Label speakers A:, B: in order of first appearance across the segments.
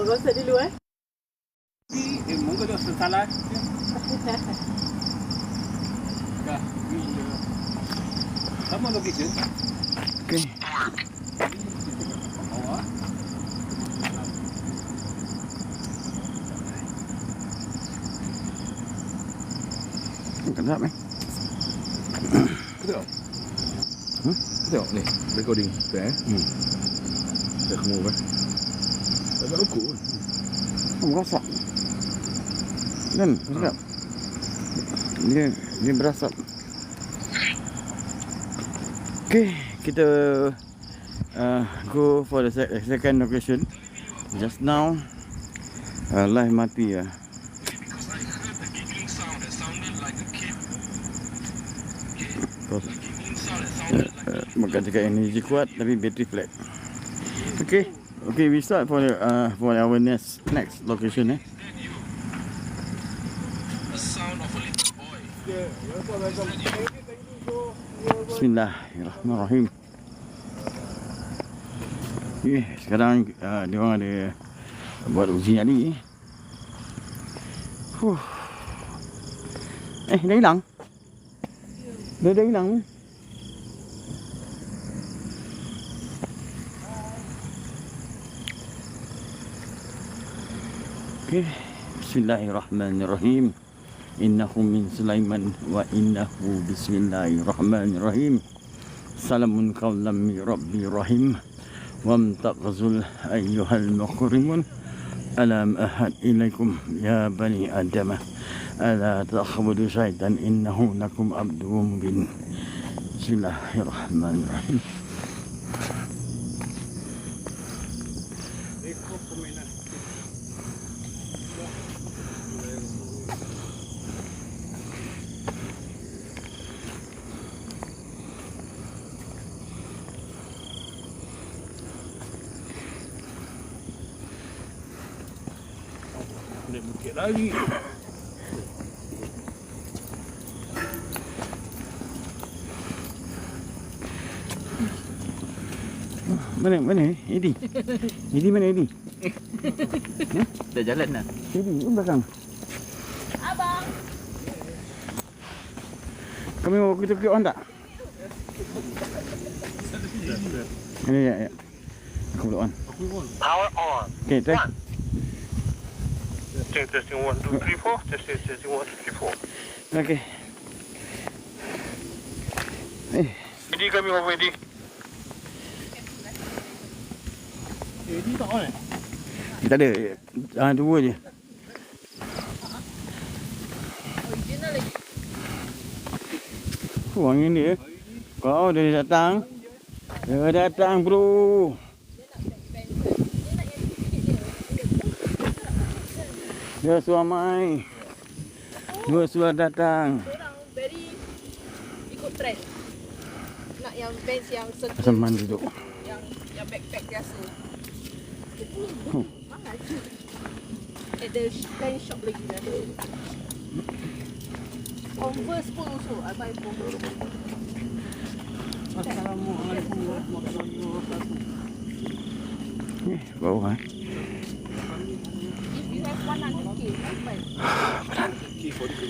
A: konsert dulu
B: Mungkin dia salah. Dah, sama location.
C: Okay.
B: Bawah.
C: Kenapa ni?
B: Betul. Betul ni recording tu Dah kamu kan. Tak luku.
C: Berasap. Kan, sedap. Dia berasap. Okay, kita go for the second location. Just now, live mati ya. Bukan cakap energy kuat tapi bateri flat. Okay, we start for our next location Bismillahirrahmanirrahim. Sekarang dia orang ada buat uji ni. Dah hilang. Dah hilang. Okay. Bismillahirrahmanirrahim. Innahu min Sulaiman wa innahu bismillahirrahmanirrahim. Salamun qawlan min Rabbir Rahim. Wamtaqzul ayyuhal muqrimun. Alam ahad ilaikum ya bani Adam. Ala ta'khubudu syaitan innahu lakum abdum mubin. Bismillahirrahmanirrahim.
B: Dia bukit lagi.
C: Mana Edi? Edi mana Edi?
B: Dah jalan dah.
C: Edi belakang.
A: Abang.
C: Kami mau kita on tak? Ya. Aku belum on.
D: Power on.
C: Okay, try.
D: Testing 1, 2, 3, 4. Testing 1, 2, 3, 4.
C: Okay.
D: Ready, kami over ready.
B: Ini tak on
C: Tak ada. Dua je.
A: Original lagi.
C: Angin dia. Kau dah datang. Dah datang bro. Ya suamai. Dua sudah datang.
A: Orang very ikut trend. Nak yang Vans yang circle,
C: Seman duduk.
A: yang backpack biasa. Mahal je. Ada kain shop lagi dah. Converse pun also. I buy Converse.
B: Assalamualaikum warahmatullahi wabarakatuh.
C: Bawah
A: If you have 100k, I buy.
B: Key for the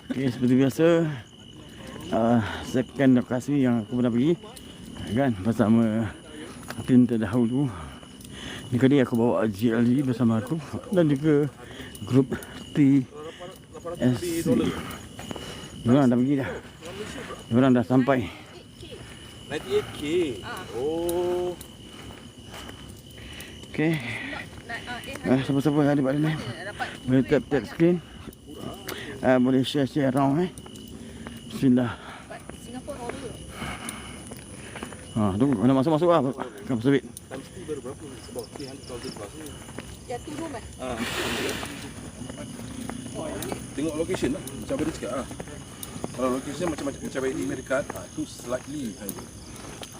C: Okay, seperti biasa second lokasi yang aku pernah pergi kan bersama tim terdahulu. Ni kali aku bawa GLE bersama aku dan juga grup TSC. Diorang dah pergi dah. Diorang dah sampai.
B: 98k. Oh.
C: Okay. Siapa-siapa yang ada kat dalam boleh tap screen. Boleh share around Bismillah.
A: Singapore order.
C: Tunggu nak masuk lah. Kamu sebut.
B: Times 2 baru berapa? About 300,000 plus.
A: Ya, tu room
B: Tengok location lah. Macam apa dia cakap lah. Kalau location macam ini dekat, tu slightly higher.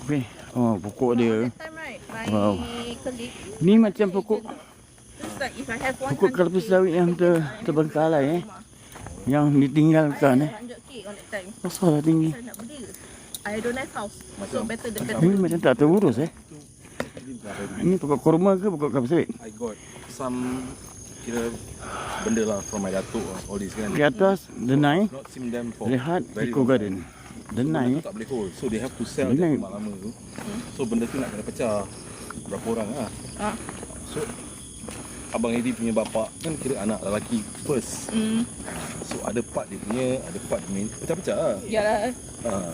C: Okay. Pokok dia.
A: That time right, my
C: Wow.
A: colleague.
C: Ni macam pokok
A: It's like if I have 100k.
C: pokok kelapa sawit yang terbengkalai Yang ditinggalkan
A: 100k on that time.
C: Besar tinggi.
A: Saya nak beli. I don't have house. So better than better.
C: Ini macam tak terurus Ini pokok kurma ke pokok kelapa sawit?
B: I got some kira benda lah from my datuk all this kan.
C: Di atas Denai,
B: Not seen them for
C: lihat
B: very
C: Eco
B: long
C: Garden.
B: Benda
C: Denai
B: tu tak boleh hold. So they have to sell
C: Denai.
B: dia lama tu. So benda tu nak kena pecah. Berapa orang lah.
A: Ah.
B: So Abang Eddie punya bapak kan kira anak lelaki first. So ada part dia punya, ada part dia punya pecah-pecah lah.
A: Yalah.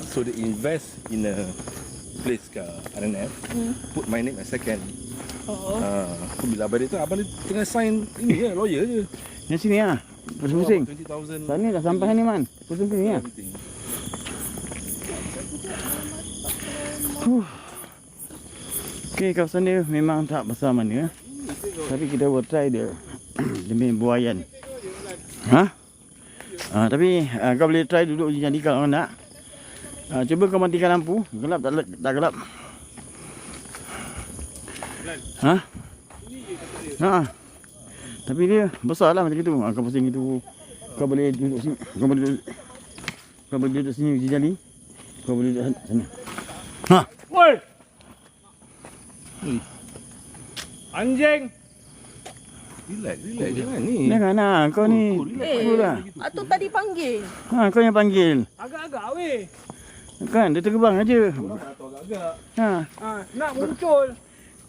B: So they invest in a place kat RNF. Put my name as second.
A: Oh.
B: So bila abang dia tengah sign ini je, lawyer je.
C: Yang sini lah. Pusing-pusing.
B: 20,000
C: Saat ni dah sampai ni man. Pusing-pusing ya.
B: everything.
C: Okey, kawasan dia memang tak besar mana. Tapi kita buat try dia. Demi buayan. Tapi kau boleh try duduk uji jadi kalau nak. Cuba kau matikan lampu. Gelap tak gelap? Tapi dia besar lah macam itu. Kau pusing itu. Kau boleh duduk sini. Kau boleh duduk sini uji jali. Kau boleh duduk sana.
D: Woi! Anjing!
B: Relax jangan ni.
C: Jangan kau ni.
A: Eh, Atuk tadi panggil.
C: Kau yang panggil.
D: Agak-agak weh.
C: Kan dia terbang aja.
B: Agak-agak.
D: Nak muncul.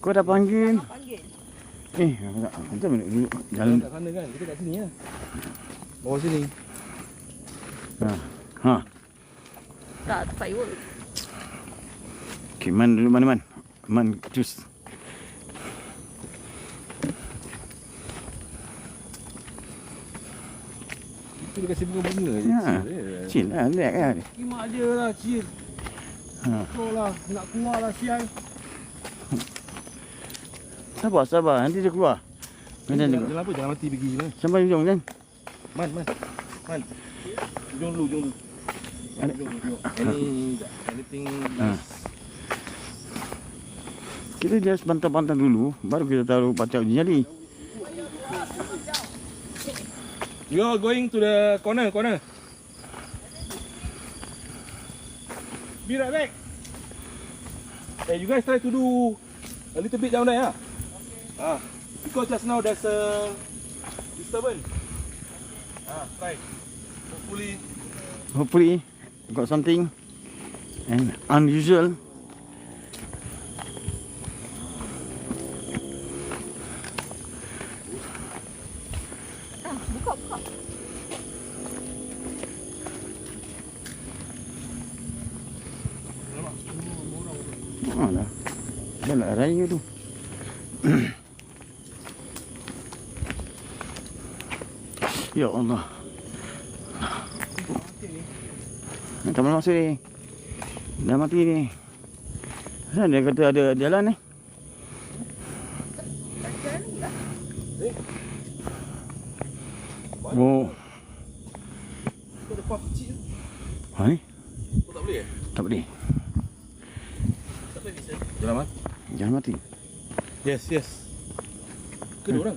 C: Kau dah panggil.
A: Panggil.
C: Macam mana duduk jalan.
B: Kat sana kan, kita kat sini lah. Bawah sini.
A: Tak, firework.
C: Okey, Man duduk mana Man? Man choose.
B: Itu dia kasi bunga-bunga je.
C: Chill lah, relax kan.
D: Kimak dia lah, chill. Kau lah, nak keluar lah sial.
C: Sabar. Nanti dia keluar. Macam tu.
B: Jangan apa, jangan mati pergi je.
C: Sampai hujung kan?
B: Man. Hujung dulu. Anything
C: Kita just pantang-pantang dulu. Baru kita taruh pacak uji jali.
B: You are going to the corner.
D: Be right back.
B: Hey, you guys try to do a little bit down there, because just now there's a disturbance. Try.
C: Hopefully got something and unusual.
A: Buka.
C: Dah. Dah nak raya tu. Ya Allah. Tak mahu masuk ni. Dah mati ni. Kenapa dia kata ada jalan ni? Oh.
B: Kau ada puff kecil.
C: Ni?
B: Kau tak boleh
C: Tak boleh.
B: Jalan mat.
C: Jangan mati.
B: Yes. Ke dua orang?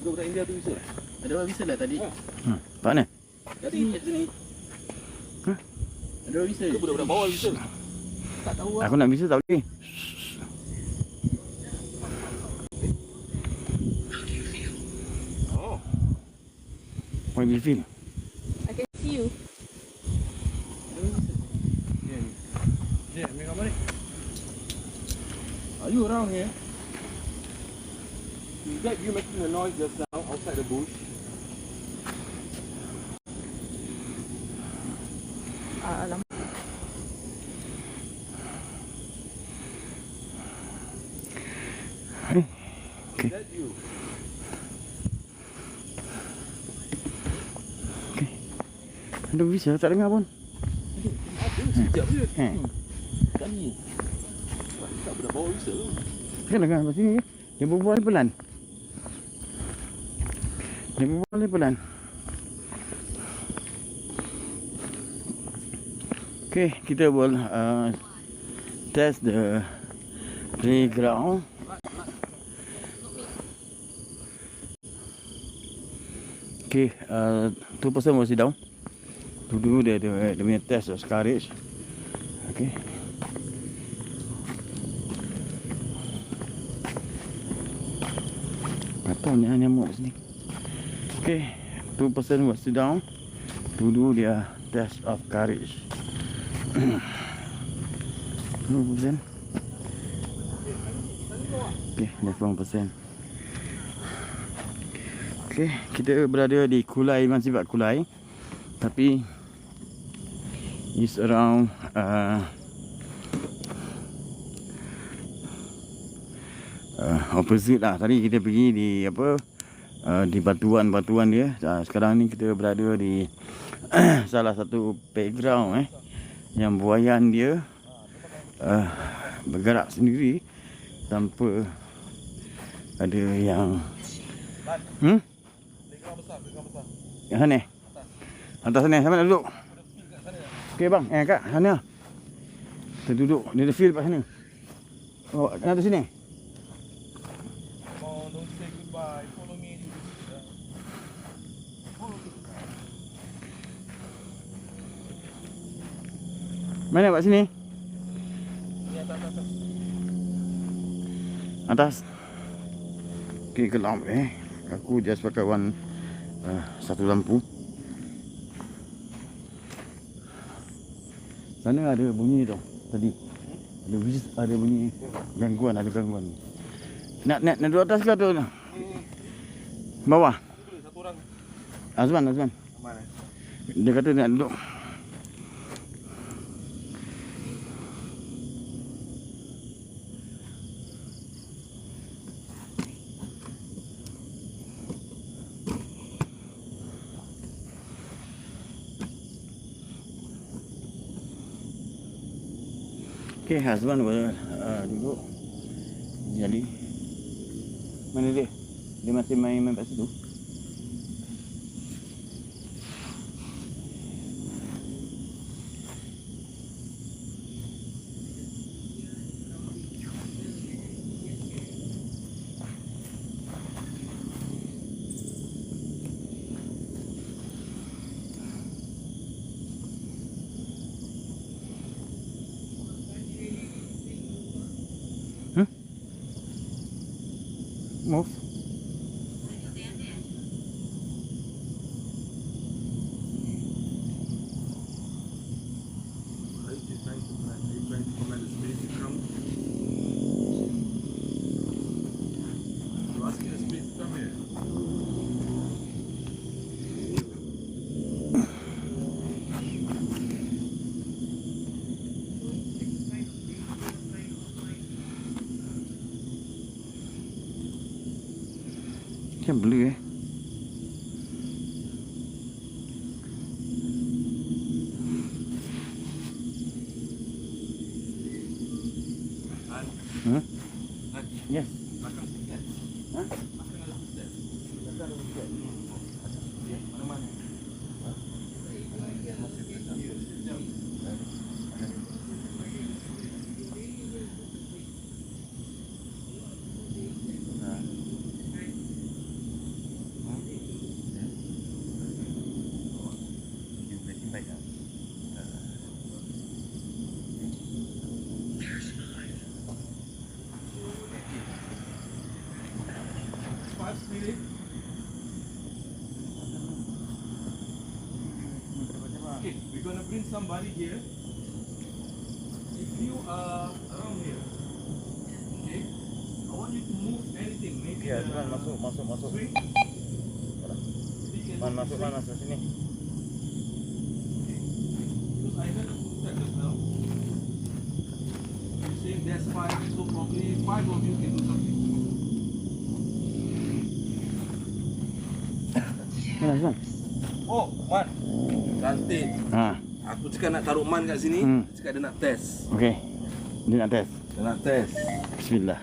B: Dua budak India tu bisa.
E: Ada orang bisa lah tadi.
C: Pak mana?
E: Tadi kat sini. Ada orang bisa.
B: Ke budak-budak bawah bisa.
E: Tak tahu lah.
C: Aku nak bisa tak boleh. What do you feel?
A: I can see you.
D: Ambil gambar ni.
B: Are you around here? Is that you making a noise just now outside the bush?
A: Alamak.
B: Is that you?
C: Ada bisa tak dengar pun.
B: Sekejap je.
C: Tak
B: ni. Tak pernah bawa bisa tu.
C: Kan dengar kat sini. Dia berbual pelan. Okay, kita boleh test the playground. Okay, two person was sit down. Dulu dia punya test of courage. Okey. Patutnya nyamuk di sini. Okay, 2% was down. To do their test of courage. 2%. Okay, less 1%. Okay, kita berada di Kulai Masjid Kulai. Tapi it's around opposite lah. Tadi kita pergi di apa, di batuan-batuan dia. Sekarang ni kita berada di salah satu playground yang buaian dia bergerak sendiri tanpa ada yang yang sana. Atas sana, siapa nak duduk? Okey bang, kat sana. Kita duduk, dia ada field kat sana. Oh, atas sini.
B: Don't say goodbye. Follow me.
C: Mana kat sini?
B: Ni atas.
C: Atas. Okey, gelap Aku just pakai satu lampu. Sana ada bunyi tu tadi. Ada bunyi gangguan, ada gangguan. Nak duduk atas ke tu? Bawah.
B: Satu orang.
C: Azman.
B: Mana?
C: Dia kata nak duduk. Okay, Azman duduk. Jadi mana dia? Dia masih main kat situ. Move. Macam blur Huh? Yes. Huh?
B: Okay, we're gonna bring somebody here. If you are around here, okay, I want you to move anything. Maybe
C: Ya, masuk.
B: swing.
C: Masuk sini.
B: Because I heard a footstep just now. You're saying there's 5, so probably 5 of you can do something.
C: Mana Azman?
B: Oh, Man. Cantik.
C: Ha.
B: Aku cakap nak taruh Man kat sini. Dia cakap dia nak test.
C: Okey. Dia nak test.
B: Dia nak test.
C: Bismillah.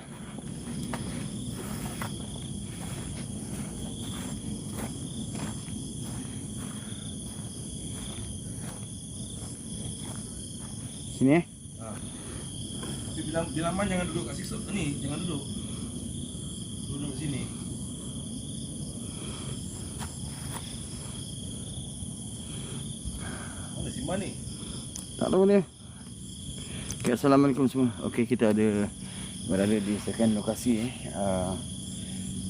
C: Sini
B: Tapi bilang Man jangan duduk kat sini. Ni, jangan duduk. Duduk kat sini. Mana si Man ni?
C: Tak tahu dia. Okay, Assalamualaikum semua. Okey, kita ada berada di second lokasi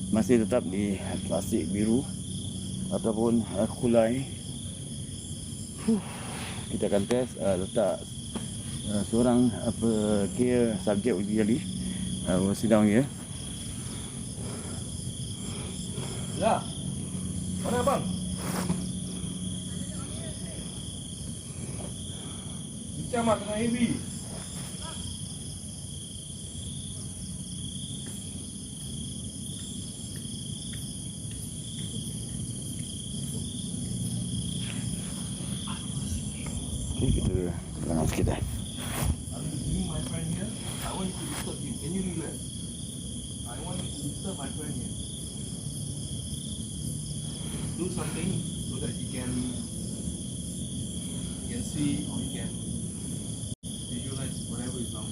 C: masih tetap di plastik biru ataupun kulai. Kita akan test letak seorang kira subjek uji nyali. We'll sit down here.
B: Ya. Mana abang? Bincang mak tengah heavy.
C: Okay, kita terang sikit dah.
B: You, my friend here, I want you to disturb him. Can you relax? I want you to disturb my friend here. Do something so that he can see or he can visualize whatever is wrong.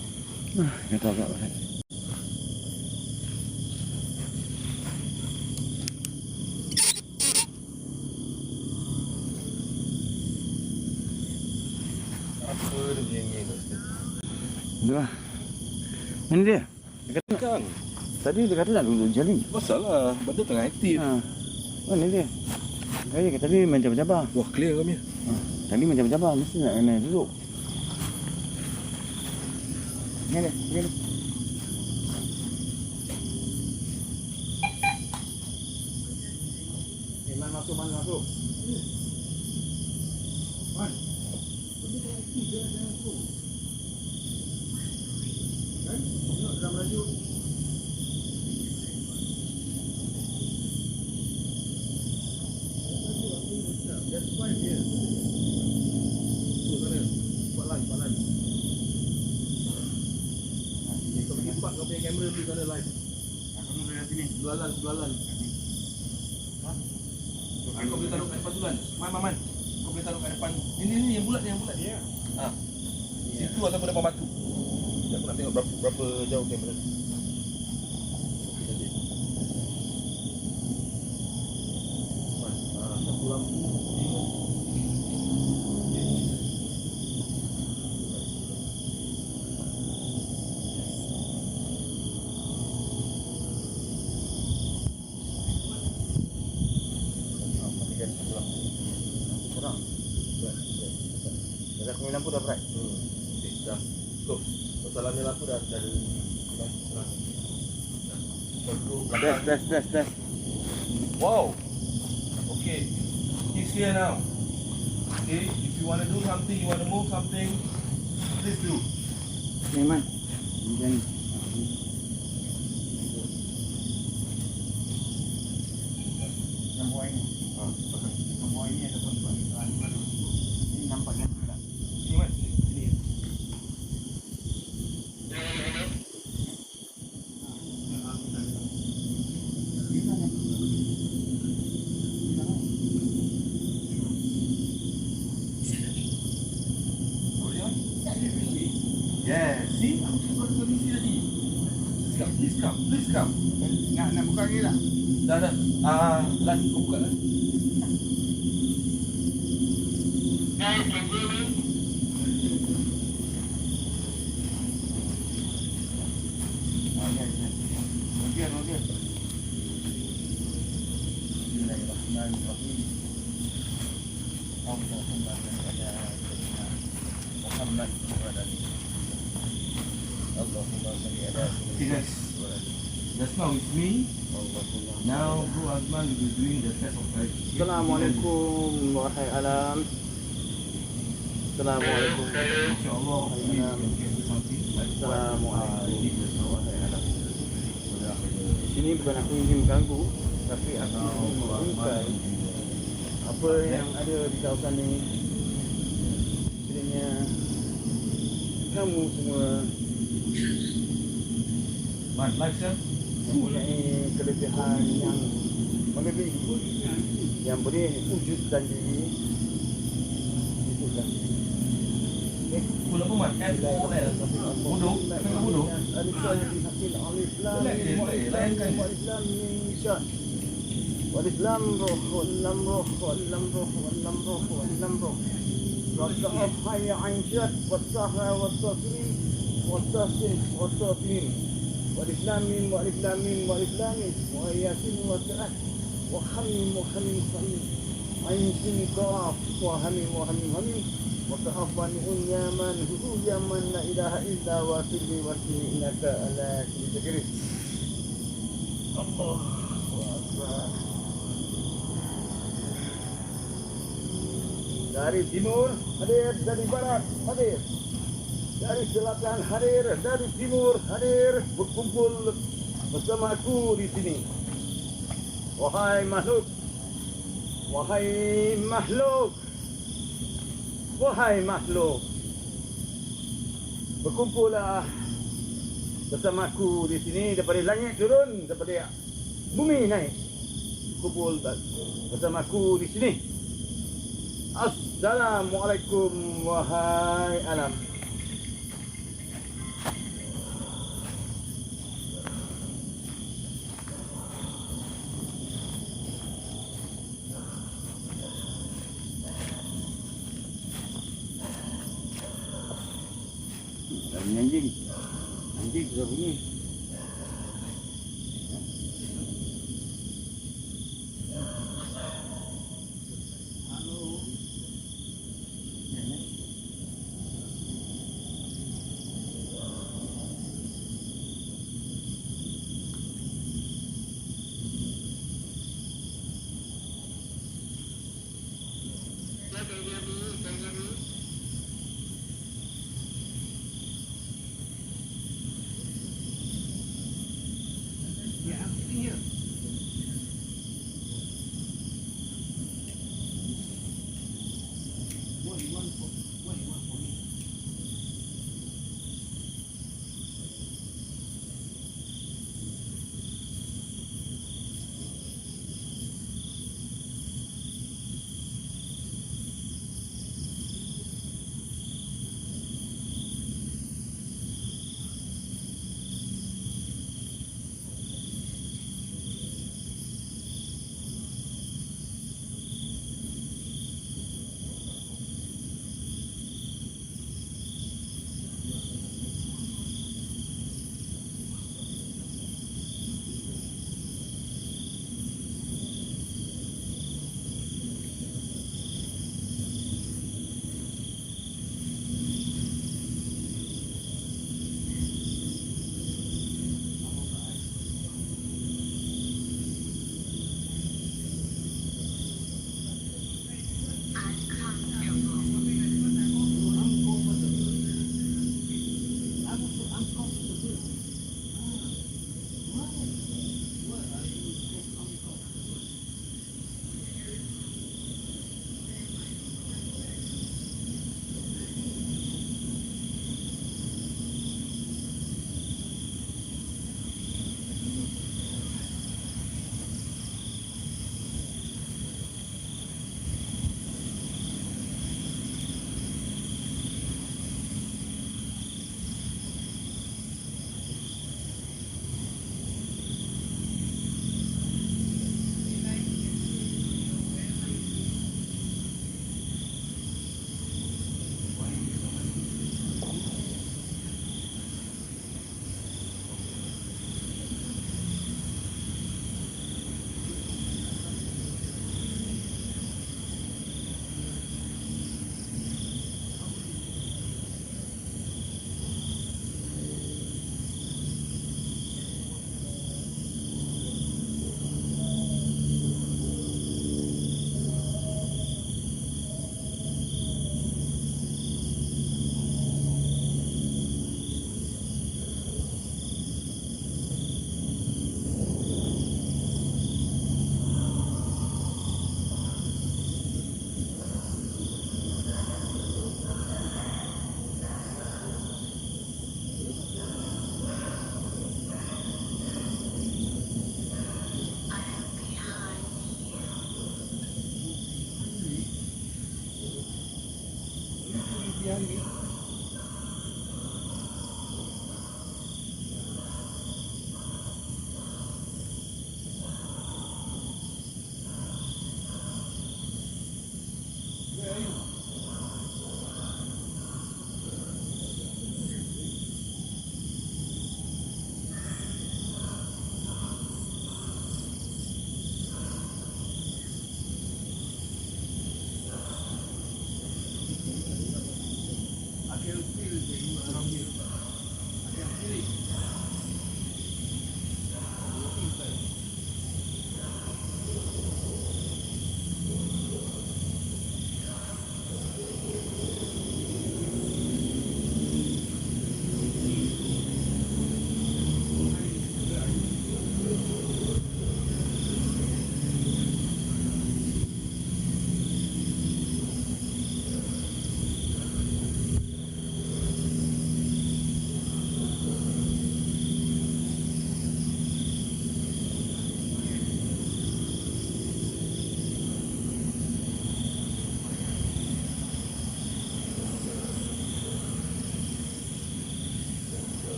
C: Kita agak berat.
B: Apa dia nyanyi tu?
C: Itulah. Mana dia?
B: Kan?
C: Tadi dia kata nak duduk jali.
B: Masalah, benda tengah aktif.
C: Mana dia? Saya kata tadi main jabar-jabar.
B: Wah, clear kami.
C: Tadi main jabar-jabar mesti nak kena duduk. Ni dia, ni dia. Man masuk, man masuk. Man. Kan? Tengok dalam radio. That's fine here.
B: Duduk sana. Buat live, buat live. Kau pergi tempat kau punya kamera di sana live.
C: Aku duduk dari sini.
B: Jualan. Kau boleh taruh kat depan tu kan? Man. Kau boleh taruh kat depan. Ini yang bulat ni, yang bulat. Ya. Situ ataupun depan batu. Sekejap aku nak tengok berapa jauh kamera. Okey, cantik. Satu lampu.
C: Kurang. Dah aku lampu dah bright.
B: Okey, dah. Cukup. Masalahnya lampu dah ada.
C: Test.
B: Wow. Okay. He's here now. Okay. If you want to do something, you want to move something, please do.
C: Ni man. Macam ni. Yang buat ini. Yang buat ini ada pun buat. Ini nampaknya tu tak?
B: Sini man. Sini. Yes. See? Aku cakap kau misi tadi. Please come.
C: Nak buka lagi tak?
B: Dah. Lan, kau buka lah.
C: Roger. Bismillahirrahmanirrahim. Allahumma salli ala Muhammad wa ala ali Allahumma salli ala
B: Okay guys. Just now with me. Now Bro Azman will be doing the test of life.
D: Assalamualaikum wahai alam. Assalamualaikum.
B: InsyaAllah we can do something like
D: Assalamualaikum wahai alam. Ini bukan aku ingin mengganggu, tapi aku ingin mengungkai apa yang ada di kawasan ini. Kiranya kamu semua
B: Man, live sir.
D: mempunyai kelebihan yang melebihi, yang boleh wujudkan diri. Wujudkan diri.
B: Bodoh apa man? Bodoh? Tengah bodoh?
D: والإسلام روح والإسلام روح والإسلام روح والإسلام روح والإسلام روح والصحف حي عين شد والصحراء والصافرين والتصف والتصفين والإسلام والإسلام والإسلام وياسين والسعد وحميم وحميم حميم عين سين قاف وحميم وحميم حميم وتعفن يمن يمن لا إله إلا وسلي وسلي إنك على كل شيء الله أكبر. Dari timur hadir, dari barat hadir, dari selatan hadir, dari timur hadir, berkumpul bersama aku di sini. Wahai makhluk, wahai makhluk, wahai makhluk, berkumpullah bersama aku di sini, daripada langit turun, daripada bumi naik, kumpul bersama aku di sini. Assalamualaikum wahai alam.
C: Anjing. Anjing sudah bunyi.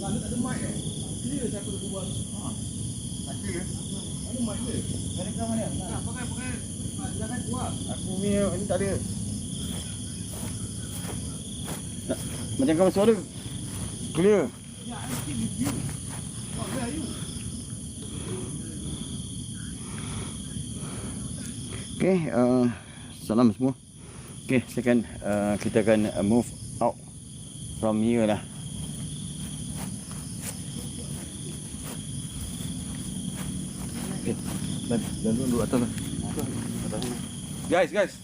B: Lalu tak ada mic eh. Clear saya perlu buat.
D: Tak clear.
B: Ada mic ke?
D: Mereka mana?
B: Tak, pakai. Jangan keluar.
D: Aku punya ni tak ada.
C: Macam kau suara clear.
B: Ya, I keep with you. Oh, where are you?
C: Okay, salam semua. Okay, silakan kita akan move out from here lah.
B: Okay, dan duduk atas lah. Guys.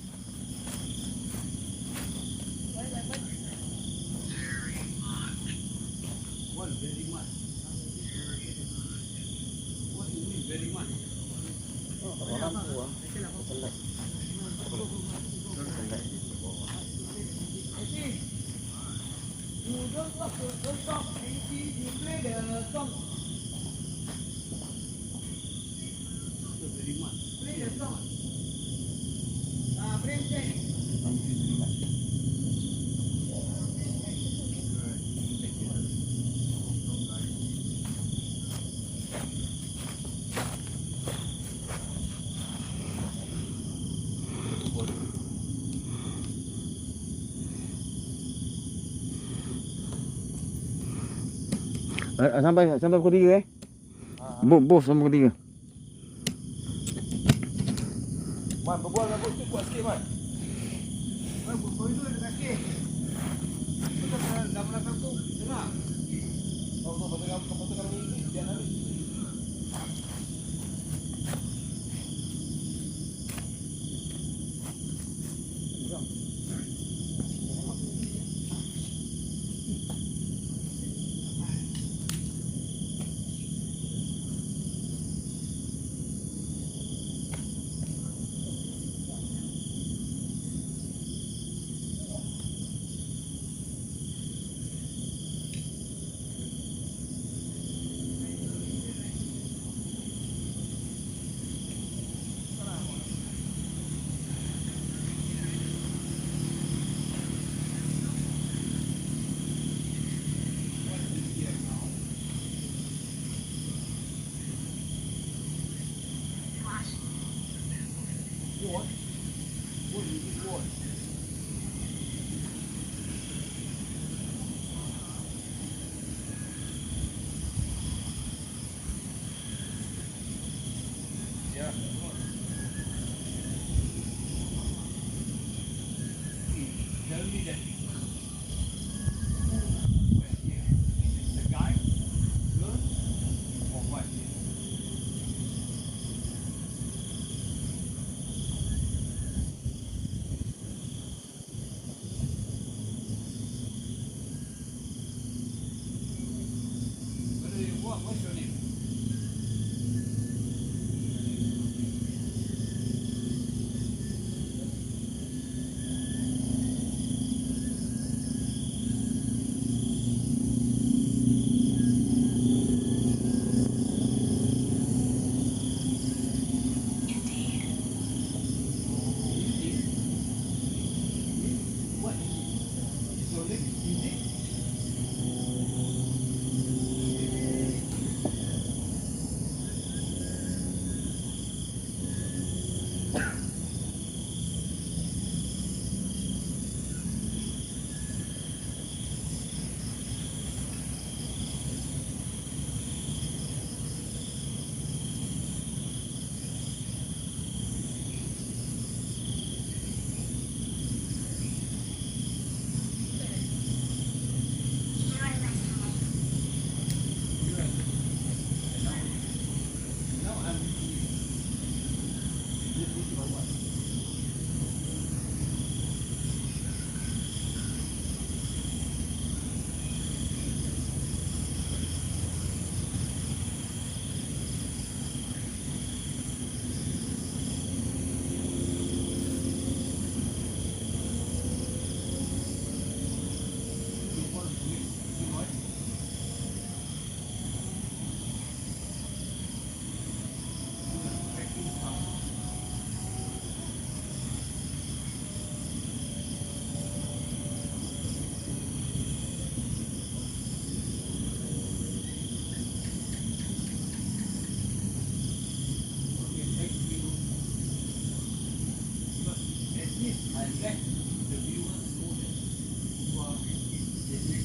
C: Sampai pukul 3 Both sampai pukul 3.
B: Man, berbual dengan bos tu kuat sikit, Man.
D: Bos itu ada kaki. Betul dah belakang tu. Dengar.
B: Kau pasal what's your name? What is it? Is your name Indy? No, I'm I let the viewers know that you are listening.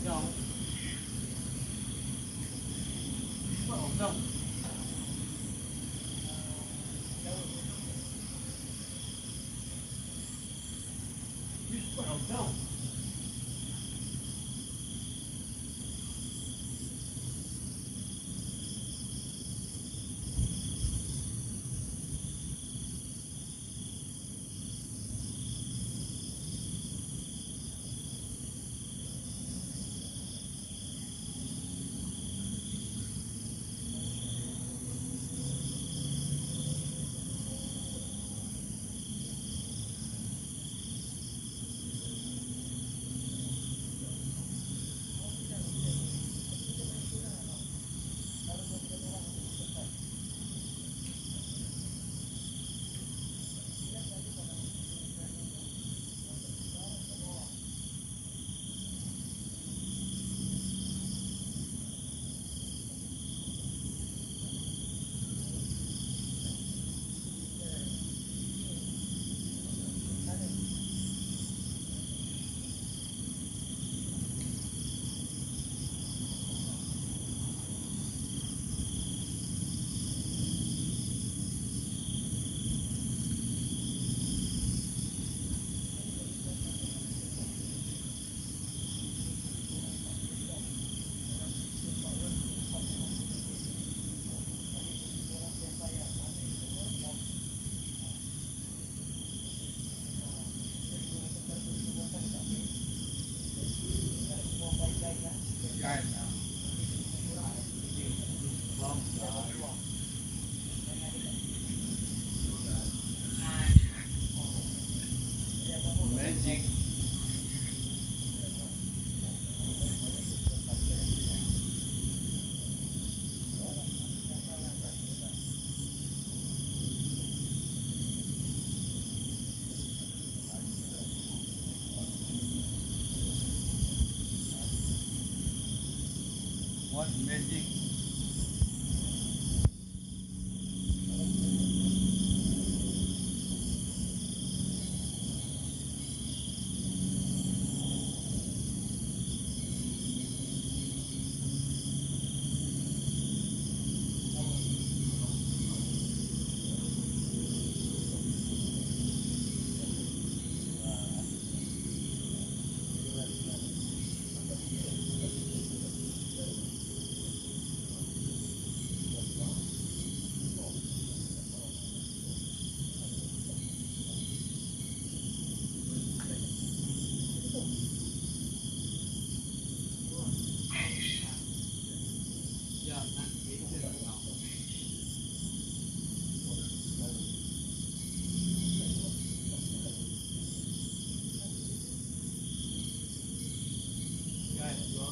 B: No. Well, no. You spell no. Magic. What magic? This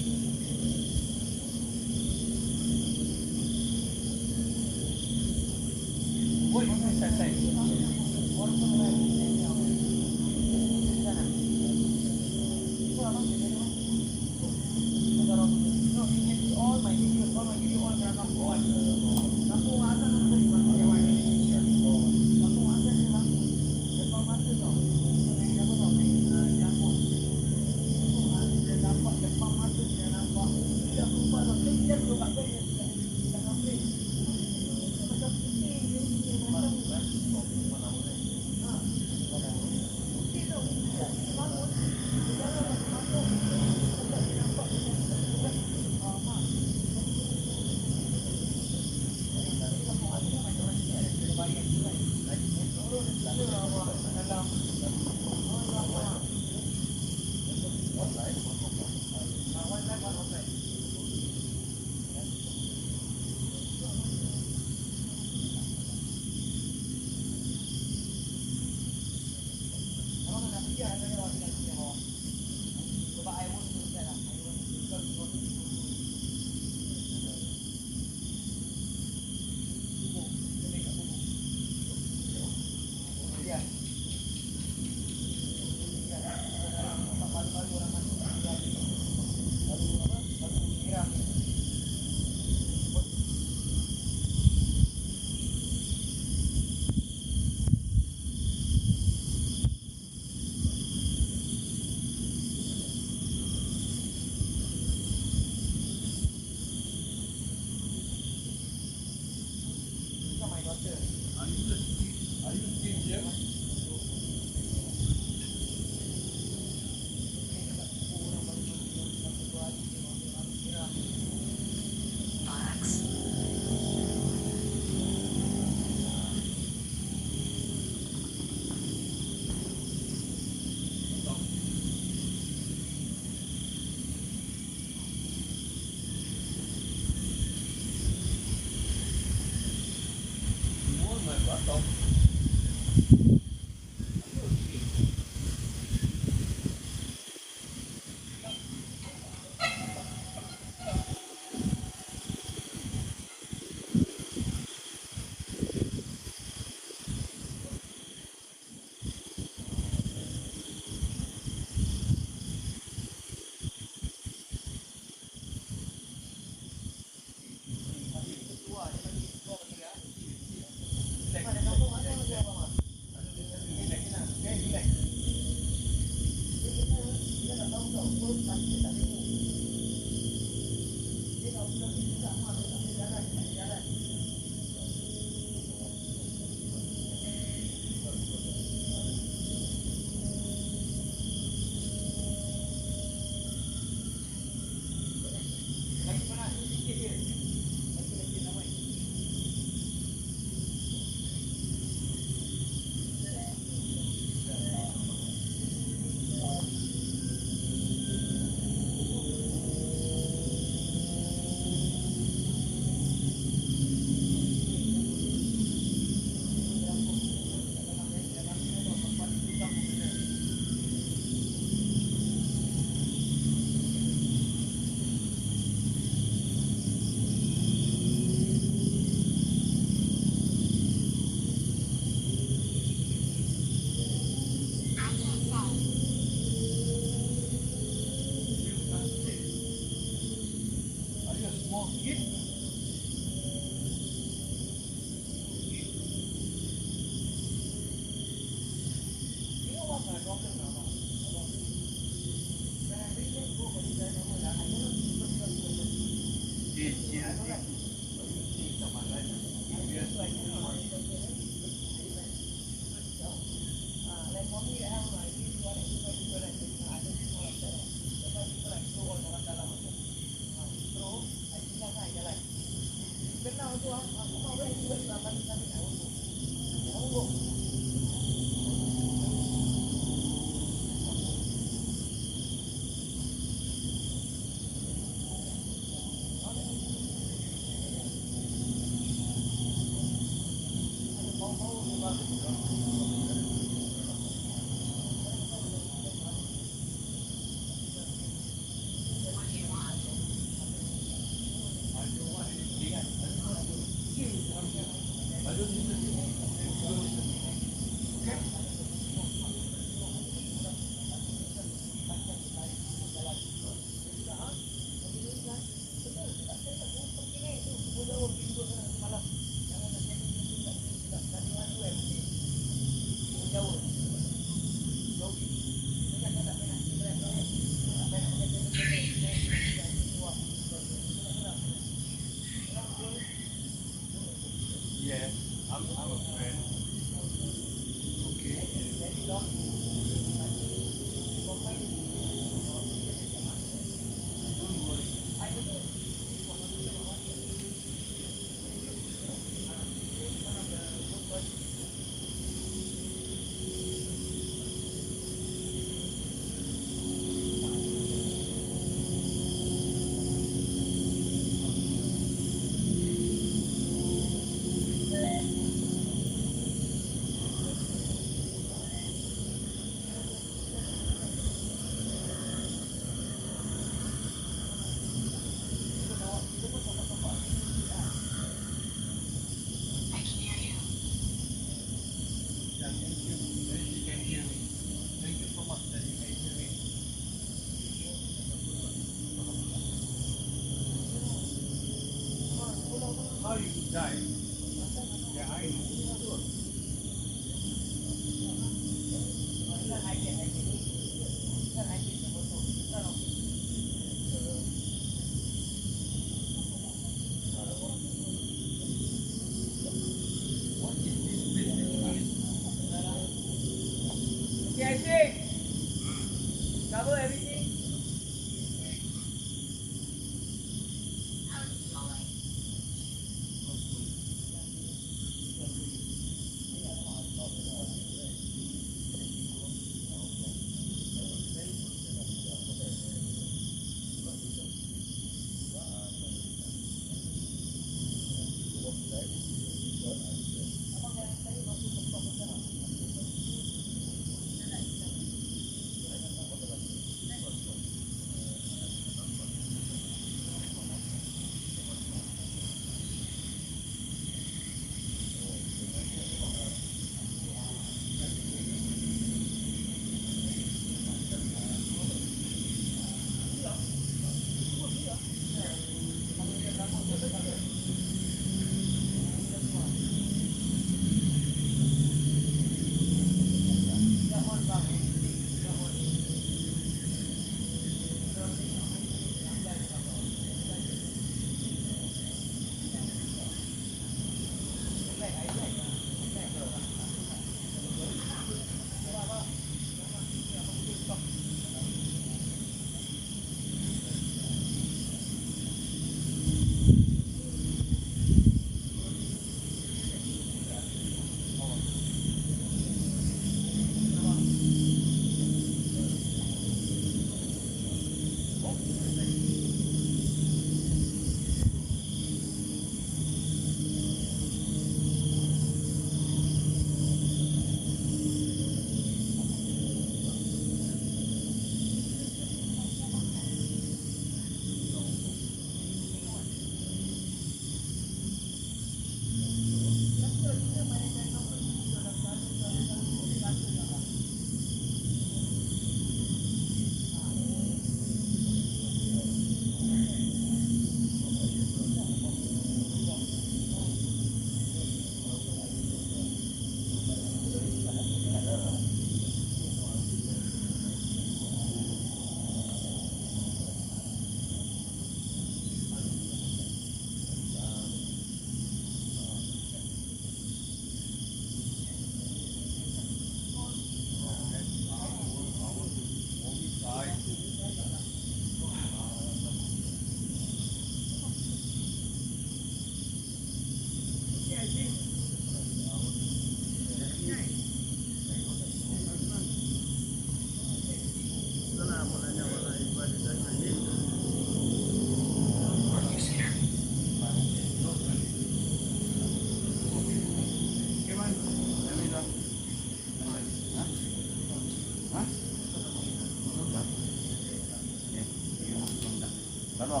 C: Okay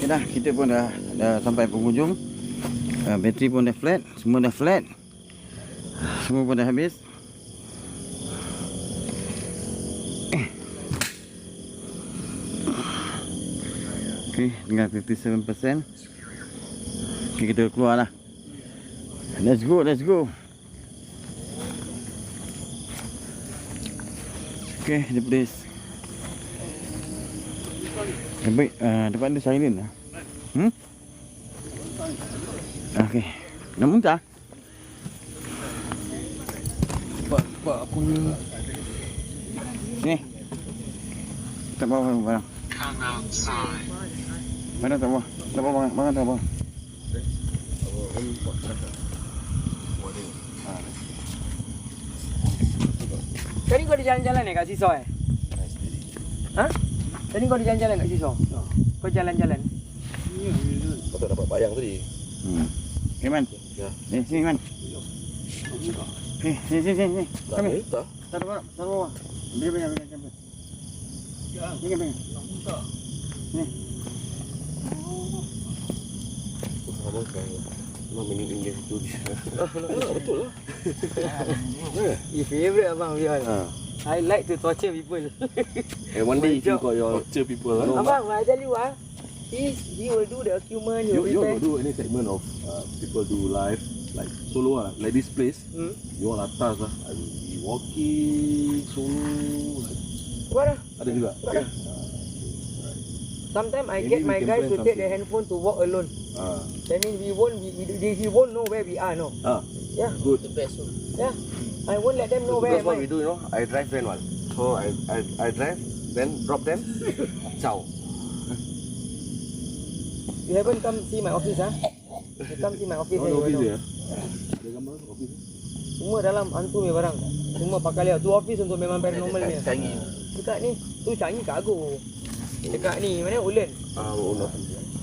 C: dah, kita pun dah sampai penghujung. Bateri pun dah flat, semua dah flat. Semua pun dah habis. Okay, tinggal 57%. Okay, kita keluar lah. Let's go, let's go. Okay, the place. Baik, tempat dia silent lah. Okay. Nak muntah?
B: Pak aku ni.
C: Ni. Tak bawa barang. Mana tak bawa? Tak bawa barang tak bawa.
F: Tadi kau ada jalan-jalan kat Seesaw Ha? Tadi kau ada jalan-jalan kat Seesaw? Kau jalan-jalan?
B: Kau tak dapat bayang tadi.
C: Okay, Man.
B: Ya.
C: Sini, Man. Sini. Kami.
B: Tak.
C: Tak bawa. Biar. Ni.
B: Abang kan. Memang minit Indian itu dia. Betul lah.
F: Your favourite abang Rian. I like to torture people.
B: One day if you got your torture people lah.
F: Abang, I tell you he will do the acumen, he will
B: You
F: prepare.
B: do any segment of people do live like solo lah, like this place. You all atas lah. I will be walking solo.
F: What lah?
B: Ada juga.
F: Sometimes I
B: Maybe
F: get
B: we
F: my
B: can
F: guys
B: plan
F: to take the
B: something.
F: handphone to walk alone. That means he won't know where we are, no? Yeah.
B: Good.
F: Yeah. I won't let them know where
G: Because
F: am
G: what
F: I.
G: we do, you know, I drive van one. So I drive, then drop them. Ciao.
F: You haven't come see my office, You come see my office,
B: Oh,
F: then you will
B: office
F: know.
B: dia. Ada gambar office.
F: Semua dalam hantu punya barang. Semua pakai lihat. Tu office untuk memang paranormal ni.
G: Changi.
F: Dekat ni. Tu Changi Cargo. Dekat ni. Mana Ulen.
G: Uno.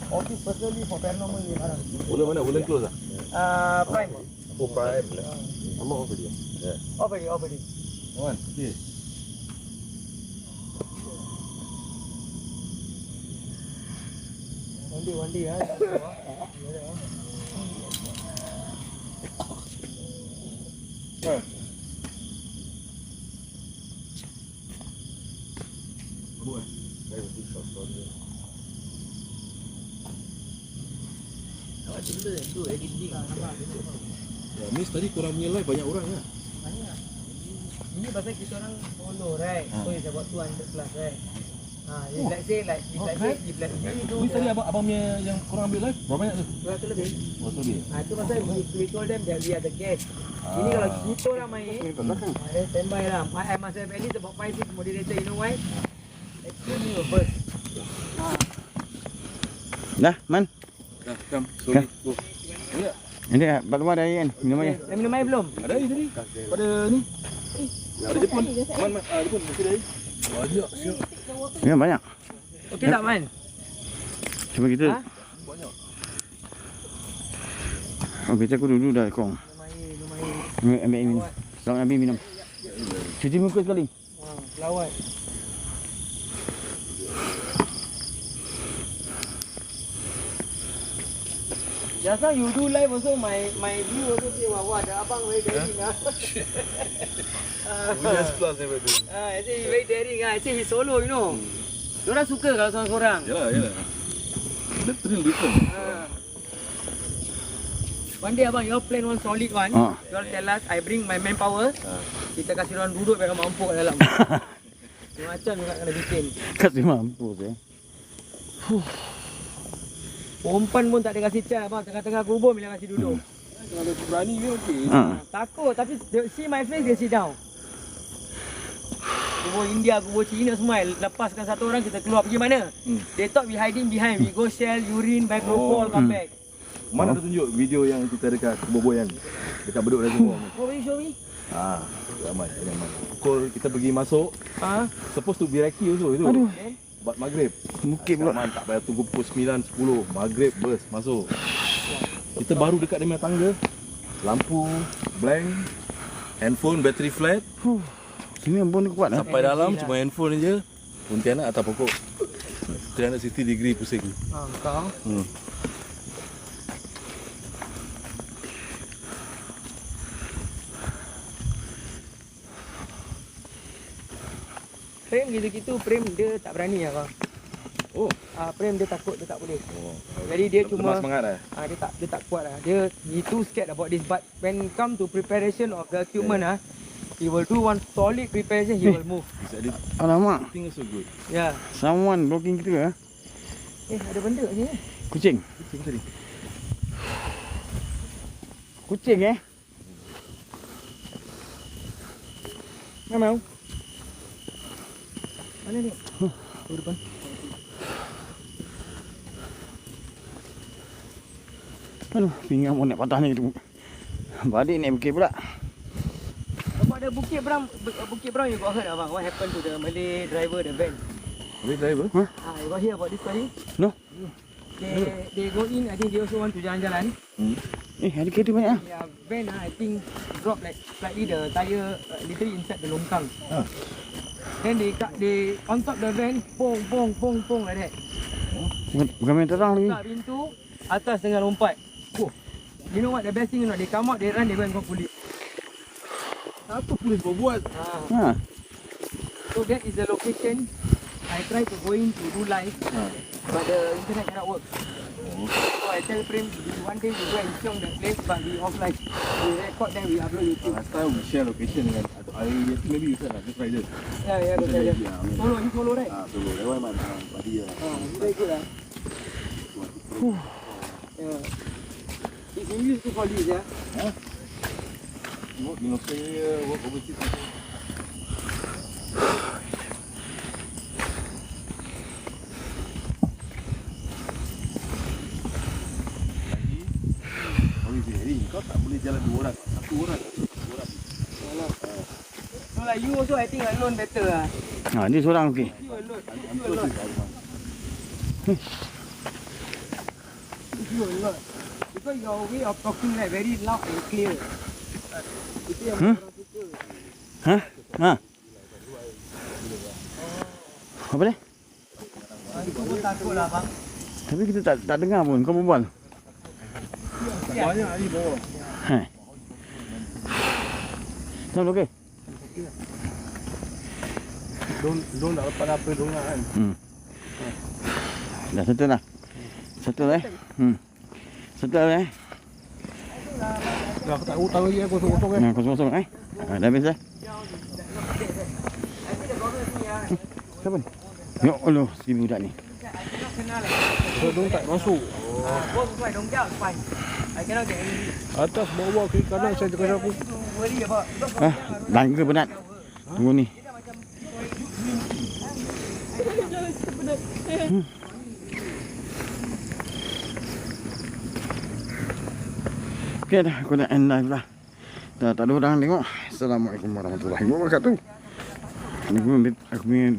F: Office personally for paranormal ni barang.
B: Ulen mana? Ulen close lah.
F: Prime.
G: Oh, prime. I'm off already.
F: Off already.
B: Wan, yes.
F: One day
B: Ya, Miss tadi korang punya live banyak orang lah.
F: Ini pasal kita orang follow, right? So it's about 200 plus, right? If let's say if
B: Miss tadi abang punya yang korang ambil live berapa banyak tu?
F: 200 lebih.
B: Oh, sorry.
F: Itu pasal we told them that we are the guest. Ini kalau kita orang main, then standby lah. I must have at least about 5-6 moderator. You know why? Extremely first.
C: Dah, Man.
B: Dah, come. Sorry. Go. Boleh tak?
C: Nanti kat luar dah air kan. Minum air.
F: Dah minum air belum?
B: Ada air tadi. Pada ni. Ada Jepun. Man, Jepun. Mesti ada air. Banyak siap.
C: Ya, banyak.
F: Okey tak, Man?
C: Cuba kita. Oh, kita aku dulu dah kong. Ambil air minum. Seorang Nabi minum. Cuci muka sekali.
F: Lawat. Just now you do live also, my view also say, wah, the abang very daring
B: We just plus everything.
F: I say he very daring I say he solo, you know. Diorang suka kalau seorang-seorang.
B: Yalah. The thrill different.
F: One day abang, your plan one solid one. You all tell us, I bring my manpower. Kita kasih orang duduk biar mampu kat dalam. Macam juga kena bikin.
C: Kasih mampus
F: Perempuan pun tak ada kasih cat abang, tengah-tengah kubur bila kasih duduk.
B: Kalau berani ke okey.
F: Takut tapi see my face dia sit down. Kubur India, kubur Cina semua lepaskan satu orang kita keluar pergi mana? They thought we hiding behind. We go shell, urine, back propol, come back.
B: Mana ada tunjuk video yang kita dekat keboboyan dekat Bedok Reservoir ni.
F: Oh, will you show me?
B: Aman. Pukul kita pergi masuk. Supposed to be recce also itu.
C: Aduh.
B: Buat maghrib.
C: Mukit pula.
B: Aman, tak payah tunggu pukul 9, 10. Maghrib bus masuk. Kita baru dekat dia punya tangga. Lampu blank. Handphone battery flat.
C: Sini ambon ni kuat lah.
B: Sampai dalam cuma handphone je. Pontianak atas pokok. 360 degree pusing.
F: Kau. Frame gitu-gitu, frame dia tak berani lah bang.
B: Oh,
F: Frame dia takut, dia tak boleh. Jadi dia cuma
B: semangat
F: dia tak kuat lah. He too scared about this, but when come to preparation of the equipment he will do one solid preparation, he will move.
C: Alamak.
B: I think so good.
F: Yeah.
C: Someone blocking kita.
F: Ada benda kat sini.
C: Kucing.
B: Kucing tadi.
C: Kucing
F: Mau. Mana ni? Depan.
C: Aduh, pinggang pun nak patah ni gitu. Balik naik bukit pula.
F: About the Bukit Brown, you got heard abang? What happened to the Malay driver, the van?
B: Malay driver?
F: You got hear about this story?
C: No.
F: They go in, I think they also want to jalan-jalan.
C: Ada kereta banyak lah.
F: Their van, I think drop like slightly the tire literally inside the longkang. Then they on top the van, pong like that.
C: Bukan main terang lagi.
F: Buka pintu, atas tengah lompat. You know what the best thing or not? They come out, they run, they go and call police.
B: Apa polis buat?
F: So that is the location. I try to go in to do live, but the internet cannot work. So I tell Prem, one day we go and film the place, but we offline. We record, then we upload YouTube.
B: Last time we share location dengan maybe you said lah, just rider.
F: Yeah, betul. Follow, you follow right?
B: Solo. That one buddy
F: Very good lah. Yeah. It's in use to for this, yeah.
B: Work in Australia, work overseas. Kau tak boleh jalan 2 orang, 1 orang.
F: So like you also, I think alone better lah.
C: Ni seorang okey.
F: You alone. You alone. Because your way of talking like very loud and clear. Itu yang orang suka.
C: Apa dia?
F: Itu pun takut lah bang.
C: Tapi kita tak dengar pun kau berbual.
B: Banyak ni bawah.
C: Sound okey?
B: Don nak lepas apa dongan kan.
C: Dah settle dah. Settle Settle
B: Dah aku tak tahu lagi kosong-kosong kan.
C: Kosong-kosong dah habis dah. Siapa ni? Ya Allah, si budak ni.
B: Don tak masuk.
F: Both fine, don't get out, fine. I cannot get angry.
B: Atas bawah kiri kanan saya cakap apa.
F: Worry about.
C: Dan ke penat? Tunggu ni. Okay dah, aku nak end live lah. Dah tak ada orang tengok. Assalamualaikum warahmatullahi wabarakatuh. Aku punya